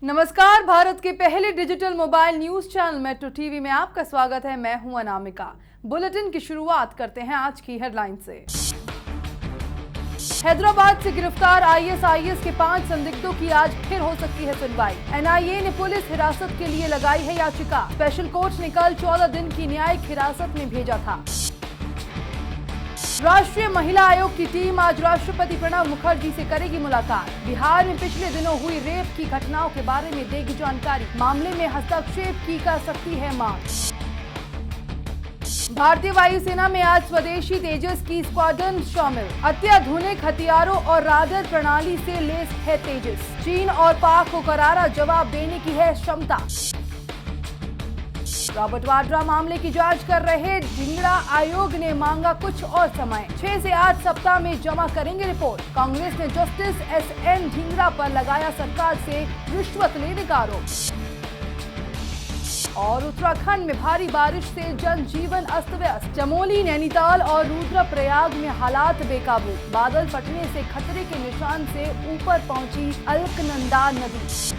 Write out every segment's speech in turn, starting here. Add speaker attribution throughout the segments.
Speaker 1: नमस्कार, भारत के पहले digital mobile news channel metro TV में आपका स्वागत है। मैं हूं अनामिका। बुलेटिन की शुरुआत करते हैं आज की हेडलाइन से। हैदराबाद से गिरफ्तार आईएसआईएस के 5 संदिग्धों की आज फिर हो सकती है सुनवाई। एनआईए ने पुलिस हिरासत के लिए लगाई है याचिका। स्पेशल कोर्ट ने कल 14 दिन की न्यायिक हिरासत में भेजा था। राष्ट्रीय महिला आयोग की टीम आज राष्ट्रपति प्रणब मुखर्जी से करेगी मुलाकात। बिहार में पिछले दिनों हुई रेप की घटनाओं के बारे में देगी जानकारी। मामले में हस्तक्षेप की जा सकती है मांग। भारतीय वायुसेना में आज स्वदेशी तेजस की स्क्वाड्रन शामिल। अत्याधुनिक हथियारों और राडर प्रणाली से लैस है तेजस। चीन और पाक को करारा जवाब देने की है क्षमता। रॉबर्ट वाड्रा मामले की जांच कर रहे ढींगरा आयोग ने मांगा कुछ और समय। 6 से 8 सप्ताह में जमा करेंगे रिपोर्ट। कांग्रेस ने जस्टिस एसएन ढींगरा पर लगाया सरकार से रिश्वत लेने का आरोप। और उत्तराखंड में भारी बारिश से जनजीवन अस्त व्यस्त। चमोली, नैनीताल और रुद्रप्रयाग में हालात बेकाबू। बादल फटने से खतरे के निशान से ऊपर पहुंची अलकनंदा नदी।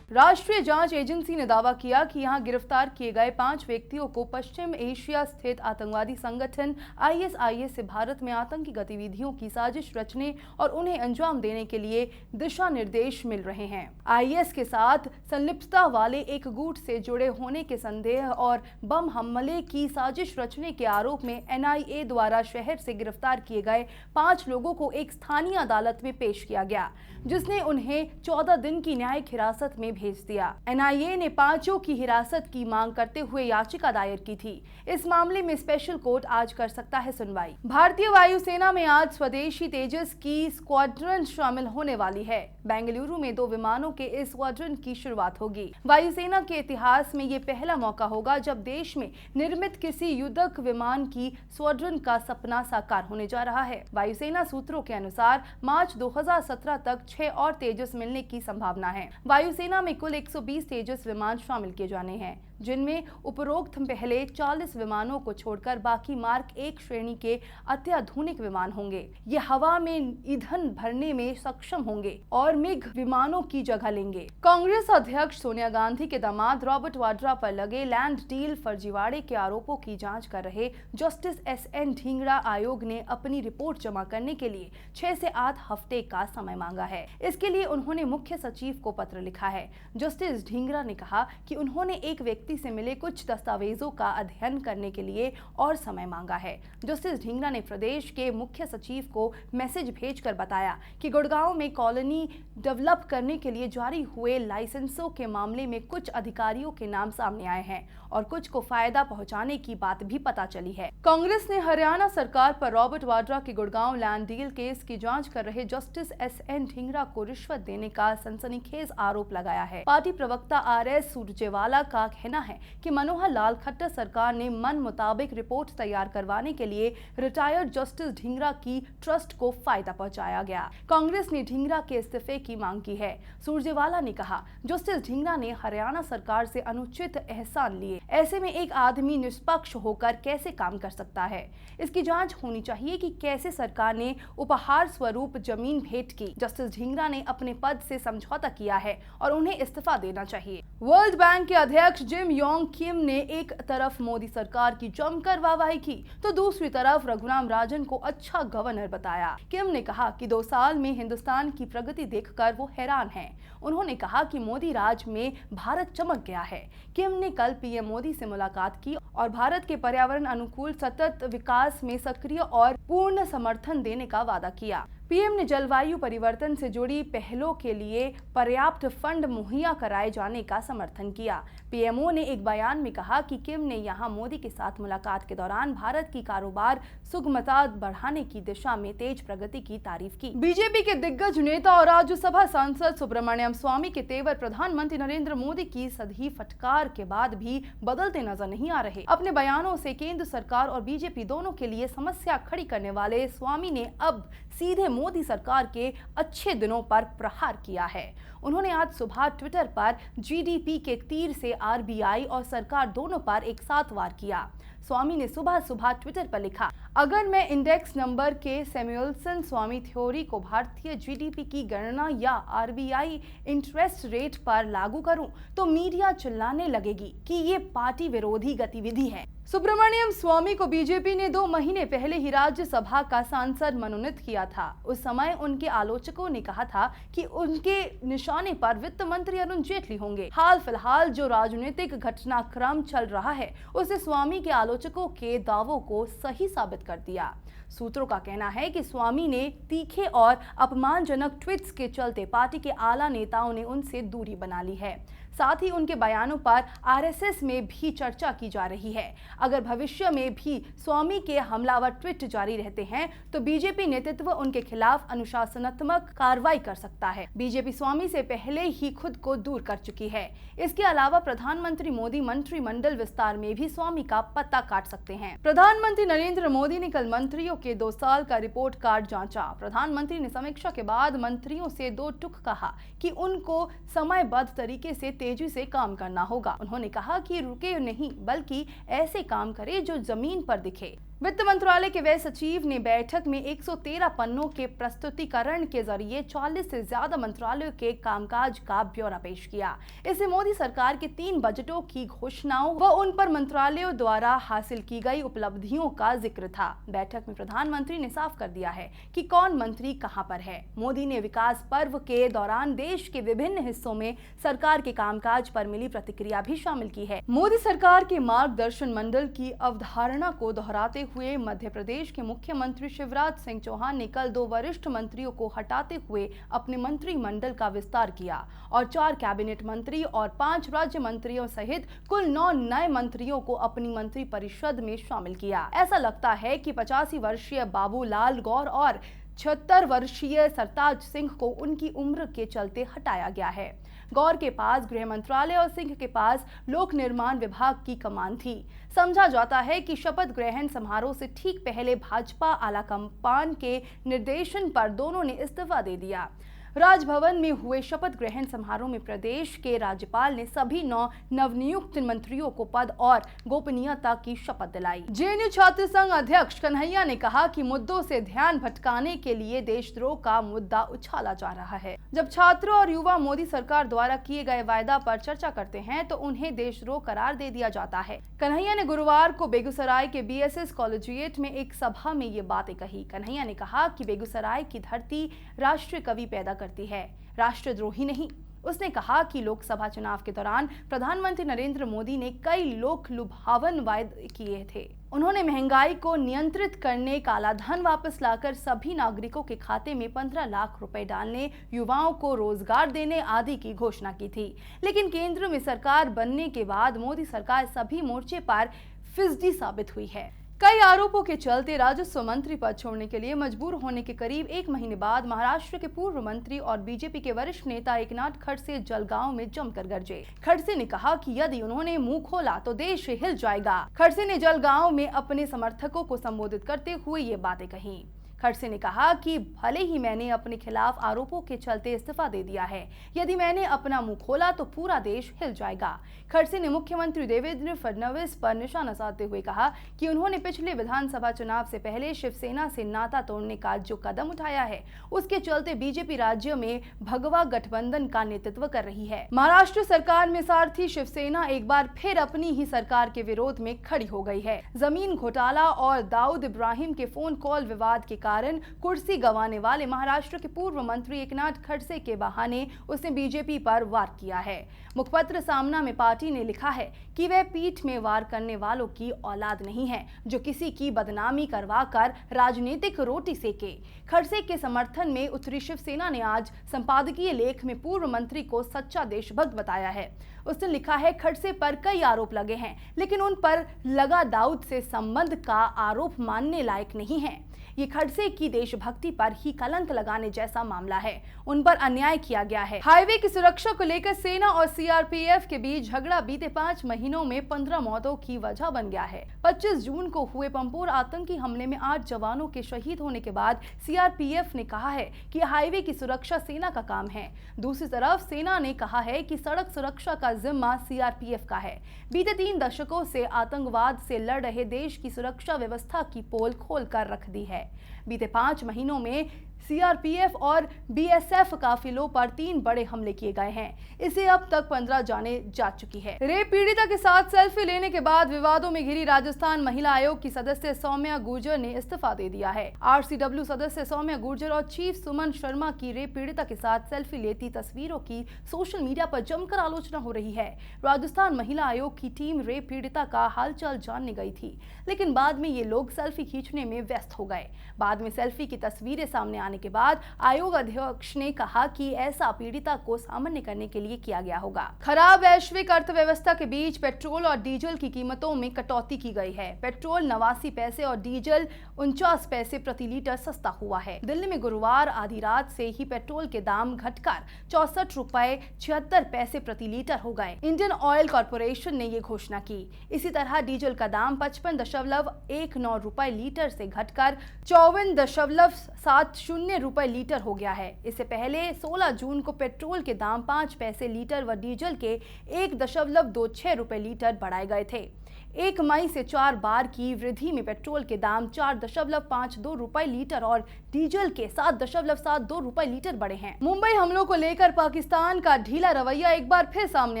Speaker 1: राष्ट्रीय जांच एजेंसी ने दावा किया कि यहां गिरफ्तार किए गए 5 व्यक्तियों को पश्चिम एशिया स्थित आतंकवादी संगठन आईएसआईएस से भारत में आतंकी गतिविधियों की साजिश रचने और उन्हें अंजाम देने के लिए दिशा निर्देश मिल रहे हैं। आईएस के साथ संलिप्तता वाले एक गुट से जुड़े होने के संदेह और बम हमले की साजिश रचने के आरोप में एनआईए द्वारा शहर से गिरफ्तार किए गए 5 लोगों को एक स्थानीय अदालत में पेश किया गया, जिसने उन्हें 14 दिन की न्यायिक हिरासत में भेज दिया। एनआईए ने 5 की हिरासत की मांग करते हुए याचिका दायर की थी। इस मामले में स्पेशल कोर्ट आज कर सकता है सुनवाई। भारतीय वायुसेना में आज स्वदेशी तेजस की स्क्वाड्रन शामिल होने वाली है। बेंगलुरु में 2 विमानों के इस स्क्वाड्रन की शुरुआत होगी। वायुसेना के इतिहास में ये पहला मौका होगा जब देश में निर्मित किसी युद्धक विमान की स्क्वाड्रन का सपना साकार होने जा रहा है। वायुसेना सूत्रों के अनुसार मार्च 2017 तक 6 और तेजस मिलने की संभावना है। वायुसेना में कुल 120 तेजस विमान शामिल किए जाने हैं, जिनमें उपरोक्त पहले 40 विमानों को छोड़कर बाकी मार्क 1 श्रेणी के अत्याधुनिक विमान होंगे। ये हवा में ईंधन भरने में सक्षम होंगे और मिग विमानों की जगह लेंगे। कांग्रेस अध्यक्ष सोनिया गांधी के दामाद रॉबर्ट वाड्रा पर लगे लैंड डील फर्जीवाड़े के आरोपों की जांच कर रहे जस्टिस एसएन ढींगरा आयोग ने अपनी रिपोर्ट जमा करने के लिए 6 से 8 हफ्ते का समय मांगा है। इसके लिए उन्होंने मुख्य सचिव को पत्र लिखा है। जस्टिस ढींगरा ने कहा कि उन्होंने एक व्यक्ति से मिले कुछ दस्तावेजों का अध्ययन करने के लिए और समय मांगा है। जस्टिस ढींगरा ने प्रदेश के मुख्य सचिव को मैसेज भेजकर बताया कि गुड़गांव में कॉलोनी डेवलप करने के लिए जारी हुए लाइसेंसों के मामले में कुछ अधिकारियों के नाम सामने आए हैं और कुछ को फायदा पहुंचाने की बात भी पता चली है। कांग्रेस ने हरियाणा सरकार पर रॉबर्ट वाड्रा के गुड़गांव लैंड डील केस की जांच कर रहे जस्टिस एसएन ढींगरा को रिश्वत देने का सनसनीखेज आरोप लगाया है। पार्टी प्रवक्ता आरएस सुरजेवाला का कहना है कि मनोहर लाल खट्टर सरकार ने मन मुताबिक रिपोर्ट तैयार करवाने के लिए रिटायर्ड जस्टिस ढींगरा की ट्रस्ट को फायदा पहुंचाया गया। कांग्रेस ने ढींगरा के इस्तीफे की मांग की है। सुरजेवाला ने कहा, जस्टिस ढींगरा ने हरियाणा सरकार से अनुचित एहसान लिए। ऐसे में एक आदमी निष्पक्ष होकर कैसे काम कर सकता है? इसकी जांच होनी चाहिए कि कैसे सरकार ने उपहार स्वरूप जमीन भेंट की। जस्टिस ढींगरा ने अपने पद से समझौता किया है और उन्हें इस्तीफा देना चाहिए। वर्ल्ड बैंक के अध्यक्ष जिम योंग किम ने एक तरफ मोदी सरकार की जमकर वाहवाही की तो दूसरी तरफ रघुराम राजन को अच्छा गवर्नर बताया। किम ने कहा कि 2 साल में हिंदुस्तान की प्रगति देखकर वो हैरान हैं। उन्होंने कहा कि मोदी राज में भारत चमक गया है। किम ने कल पीएम मोदी से मुलाकात की और भारत के पर्यावरण अनुकूल सतत विकास में सक्रिय और पूर्ण समर्थन देने का वादा किया। पीएम ने जलवायु परिवर्तन से जुड़ी पहलों के लिए पर्याप्त फंड मुहैया कराए जाने का समर्थन किया। पीएमओ ने एक बयान में कहा कि किम ने यहां मोदी के साथ मुलाकात के दौरान भारत की कारोबार सुगमता बढ़ाने की दिशा में तेज प्रगति की तारीफ की। बीजेपी के दिग्गज नेता और राज्यसभा सांसद सुब्रमण्यम स्वामी के तेवर प्रधानमंत्री नरेंद्र मोदी की सधी फटकार के बाद भी बदलते नजर नहीं आ रहे। अपने बयानों से केंद्र सरकार और बीजेपी दोनों के लिए समस्या खड़ी करने वाले स्वामी ने अब सीधे मोदी सरकार के अच्छे दिनों पर प्रहार किया है। उन्होंने आज सुबह ट्विटर पर जीडीपी के तीर से आरबीआई और सरकार दोनों पर एक साथ वार किया। स्वामी ने सुबह सुबह ट्विटर पर लिखा, अगर मैं इंडेक्स नंबर के सैमुएल्सन स्वामी थ्योरी को भारतीय जीडीपी की गणना या आरबीआई इंटरेस्ट रेट पर लागू करूं तो मीडिया चिल्लाने लगेगी कि ये पार्टी विरोधी गतिविधि है। सुब्रमण्यम स्वामी को बीजेपी ने 2 महीने पहले ही राज्यसभा का सांसद मनोनीत किया था। उस समय उनके आलोचकों ने कहा था कि उनके निशाने पर वित्त मंत्री अरुण जेटली होंगे। हाल फिलहाल जो राजनीतिक घटनाक्रम चल रहा है उसे स्वामी के आलोचकों के दावों को सही साबित कर दिया। सूत्रों का कहना है कि स्वामी ने तीखे और अपमानजनक ट्वीट्स के चलते पार्टी के आला नेताओं ने उनसे दूरी बना ली है। साथ ही उनके बयानों पर आरएसएस में भी चर्चा की जा रही है। अगर भविष्य में भी स्वामी के हमलावर ट्वीट जारी रहते हैं तो बीजेपी नेतृत्व उनके खिलाफ अनुशासनात्मक कार्रवाई कर सकता है। बीजेपी स्वामी से पहले ही खुद को दूर कर चुकी है। इसके अलावा प्रधानमंत्री मोदी मंत्रिमंडल विस्तार में भी स्वामी का पत्ता काट सकते हैं। प्रधानमंत्री नरेंद्र मोदी ने कल मंत्रियों के 2 साल का रिपोर्ट कार्ड जांचा। प्रधानमंत्री ने समीक्षा के बाद मंत्रियों से 2 टूक कहा कि उनको समयबद्ध तरीके से तेजी से काम करना होगा। उन्होंने कहा कि रुके नहीं बल्कि ऐसे काम करे जो जमीन पर दिखे। वित्त मंत्रालय के व्यय सचिव ने बैठक में 113 पन्नों के प्रस्तुतिकरण के जरिए 40 से ज्यादा मंत्रालयों के कामकाज का ब्यौरा पेश किया। इससे मोदी सरकार के 3 बजटों की घोषणाओं व उन पर मंत्रालयों द्वारा हासिल की गई उपलब्धियों का जिक्र था। बैठक में प्रधानमंत्री ने साफ कर दिया है कि कौन मंत्री कहां पर है। मोदी ने विकास पर्व के दौरान देश के विभिन्न हिस्सों में सरकार के कामकाज पर मिली प्रतिक्रिया भी शामिल की है। मोदी सरकार के मार्गदर्शन मंडल की अवधारणा को दोहराते हुए मध्य प्रदेश के मुख्यमंत्री शिवराज सिंह चौहान ने कल 2 वरिष्ठ मंत्रियों को हटाते हुए अपने मंत्रिमंडल का विस्तार किया और 4 कैबिनेट मंत्री और 5 राज्य मंत्रियों सहित कुल 9 नए मंत्रियों को अपनी मंत्री परिषद में शामिल किया। ऐसा लगता है कि 85 वर्षीय बाबूलाल गौर और 76 वर्षीय सरताज सिंह को उनकी उम्र के चलते हटाया गया है। गौर के पास गृह मंत्रालय और सिंह के पास लोक निर्माण विभाग की कमान थी। समझा जाता है कि शपथ ग्रहण समारोह से ठीक पहले भाजपा आलाकमान के निर्देशन पर दोनों ने इस्तीफा दे दिया। राजभवन में हुए शपथ ग्रहण समारोह में प्रदेश के राज्यपाल ने सभी 9 नवनियुक्त मंत्रियों को पद और गोपनीयता की शपथ दिलाई। जेएनयू छात्र संघ अध्यक्ष कन्हैया ने कहा कि मुद्दों से ध्यान भटकाने के लिए देशद्रोह का मुद्दा उछाला जा रहा है। जब छात्र और युवा मोदी सरकार द्वारा किए गए वायदा पर चर्चा करते हैं तो उन्हें देशद्रोह करार दे दिया जाता है। कन्हैया ने गुरुवार को बेगूसराय के बीएसएस कॉलेजिएट में एक सभा में ये बातें कही। कन्हैया ने कहा कि बेगूसराय की धरती राष्ट्रीय कवि पैदा करती है, राष्ट्रद्रोही नहीं। उसने कहा कि लोकसभा चुनाव के दौरान प्रधानमंत्री नरेंद्र मोदी ने कई लोक लुभावन वायदे किए थे। उन्होंने महंगाई को नियंत्रित करने, काला धन वापस लाकर सभी नागरिकों के खाते में 15 लाख रुपए डालने, युवाओं को रोजगार देने आदि की घोषणा की थी। लेकिन केंद्र में सरकार बनने के बाद मोदी सरकार सभी मोर्चे पर फिजदी साबित हुई है। कई आरोपों के चलते राजस्व मंत्री पद छोड़ने के लिए मजबूर होने के करीब 1 महीने बाद महाराष्ट्र के पूर्व मंत्री और बीजेपी के वरिष्ठ नेता एकनाथ खड़से जलगांव में जमकर गरजे। खड़से ने कहा कि यदि उन्होंने मुंह खोला तो देश हिल जाएगा। खड़से ने जलगांव में अपने समर्थकों को संबोधित करते हुए ये बातें कही। खड़से ने कहा कि भले ही मैंने अपने खिलाफ आरोपों के चलते इस्तीफा दे दिया है, यदि मैंने अपना मुंह खोला तो पूरा देश हिल जाएगा। खड़से ने मुख्यमंत्री देवेंद्र फडणवीस पर निशाना साधते हुए कहा कि उन्होंने पिछले विधानसभा चुनाव से पहले शिवसेना से नाता तोड़ने का जो कदम उठाया है, उसके चलते बीजेपी राज्य में भगवा गठबंधन का नेतृत्व कर रही है। महाराष्ट्र सरकार में सारथी शिवसेना एक बार फिर अपनी ही सरकार के विरोध में खड़ी हो गई है। जमीन घोटाला और दाऊद इब्राहिम के फोन कॉल विवाद के कारण कुर्सी गंवाने वाले महाराष्ट्र के पूर्व मंत्री एकनाथ खड़से के बहाने उसने बीजेपी पर वार किया है। मुखपत्र सामना में पार्टी ने लिखा है कि वह पीठ में वार करने वालों की औलाद नहीं है जो किसी की बदनामी करवाकर राजनीतिक रोटी सेके। खड़से के समर्थन में उतरी शिवसेना ने आज संपादकीय लेख में पूर्व मंत्री को सच्चा देशभक्त बताया है। उसने लिखा है, खड़से पर कई आरोप लगे हैं, लेकिन उन पर लगा दाऊद से संबंध का आरोप मानने लायक नहीं है। ये खड़से की देशभक्ति पर ही कलंक लगाने जैसा मामला है। उन पर अन्याय किया गया है। हाईवे की सुरक्षा को लेकर सेना और सीआरपीएफ के बीच झगड़ा बीते 5 महीनों में 15 मौतों की वजह बन गया है। 25 जून को हुए पंपोर आतंकी हमले में 8 जवानों के शहीद होने के बाद सीआरपीएफ ने कहा है कि हाईवे की सुरक्षा सेना का काम है। दूसरी तरफ सेना ने कहा है कि सड़क सुरक्षा का का जिम्मा सीआरपीएफ का है। बीते 3 दशकों से आतंकवाद से लड़ रहे देश की सुरक्षा व्यवस्था की पोल खोल कर रख दी है। बीते 5 महीनों में सीआरपीएफ और बीएसएफ काफिलों पर 3 बड़े हमले किए गए हैं। इसे अब तक 15 जाने जा चुकी है। रेप पीड़िता के साथ सेल्फी लेने के बाद विवादों में घिरी राजस्थान महिला आयोग की सदस्य सौम्या गुर्जर ने इस्तीफा दे दिया है। आरसीडब्ल्यू सदस्य सौम्या गुर्जर और चीफ सुमन शर्मा की रेप पीड़िता के साथ सेल्फी लेती तस्वीरों की सोशल मीडिया पर जमकर आलोचना हो रही है। राजस्थान महिला आयोग की टीम रेप पीड़िता का हालचाल जानने गई थी, लेकिन बाद में ये लोग सेल्फी खींचने में व्यस्त हो गए। बाद में सेल्फी की तस्वीरें सामने आने के बाद आयोग अध्यक्ष ने कहा कि ऐसा पीड़िता को सामान्य करने के लिए किया गया होगा। खराब वैश्विक अर्थव्यवस्था के बीच पेट्रोल और डीजल की कीमतों में कटौती की गई है। पेट्रोल 89 पैसे और डीजल 49 पैसे प्रति लीटर सस्ता हुआ है। दिल्ली में गुरुवार आधी रात से ही पेट्रोल के दाम घटकर 64 रुपए 76 पैसे प्रति लीटर हो गए। इंडियन ऑयल कॉर्पोरेशन ने ये घोषणा की। इसी तरह डीजल का दाम 55.19 रुपए लीटर से घटकर 54.70 रुपए लीटर हो गया है। इससे पहले 16 जून को पेट्रोल के दाम 5 पैसे लीटर व डीजल के 1.26 रुपए लीटर बढ़ाए गए थे। 1 मई से 4 बार की वृद्धि में पेट्रोल के दाम 4.52 रुपए लीटर और डीजल के 7.72 रुपए लीटर बढ़े हैं। मुंबई हमलों को लेकर पाकिस्तान का ढीला रवैया एक बार फिर सामने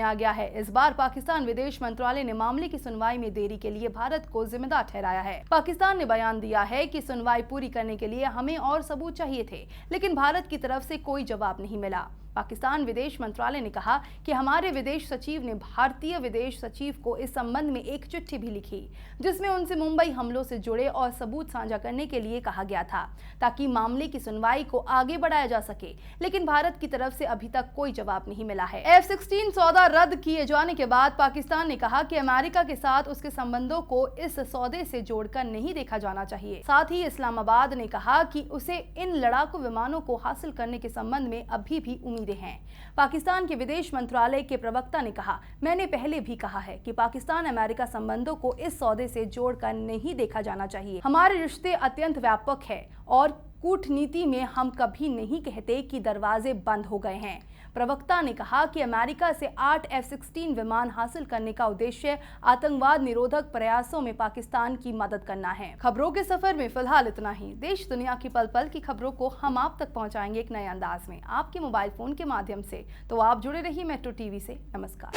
Speaker 1: आ गया है। इस बार पाकिस्तान विदेश मंत्रालय ने मामले की सुनवाई में देरी के लिए भारत को जिम्मेदार ठहराया है। पाकिस्तान ने बयान दिया है कि सुनवाई पूरी करने के लिए हमें और सबूत चाहिए थे, लेकिन भारत की तरफ से कोई जवाब नहीं मिला। पाकिस्तान विदेश मंत्रालय ने कहा कि हमारे विदेश सचिव ने भारतीय विदेश सचिव को इस संबंध में एक चिट्ठी भी लिखी, जिसमें उनसे मुंबई हमलों से जुड़े और सबूत साझा करने के लिए कहा गया था, ताकि मामले की सुनवाई को आगे बढ़ाया जा सके। लेकिन भारत की तरफ से अभी तक कोई जवाब नहीं मिला है। F-16 सौदा रद्द किए जाने के बाद पाकिस्तान ने कहा कि अमेरिका के साथ उसके संबंधों को इस सौदे से जोड़कर नहीं देखा जाना चाहिए। साथ ही इस्लामाबाद ने कहा कि उसे इन लड़ाकू विमानों को हासिल करने के संबंध में अभी भी उम्मीदें हैं। पाकिस्तान के विदेश मंत्रालय के प्रवक्ता ने कहा, मैंने पहले भी कहा है कि पाकिस्तान अमेरिका संबंधों को इस सौदे से जोड़कर नहीं देखा जाना चाहिए। हमारे रिश्ते अत्यंत व्यापक है और कूटनीति में हम कभी नहीं कहते कि दरवाजे बंद हो गए हैं। प्रवक्ता ने कहा कि अमेरिका से 8 F-16 विमान हासिल करने का उद्देश्य आतंकवाद निरोधक प्रयासों में पाकिस्तान की मदद करना है। खबरों के सफर में फिलहाल इतना ही। देश दुनिया की पल पल की खबरों को हम आप तक पहुंचाएंगे एक नए अंदाज में, आपके मोबाइल फोन के माध्यम से। तो आप जुड़े रहिए मेट्रो टीवी से। नमस्कार।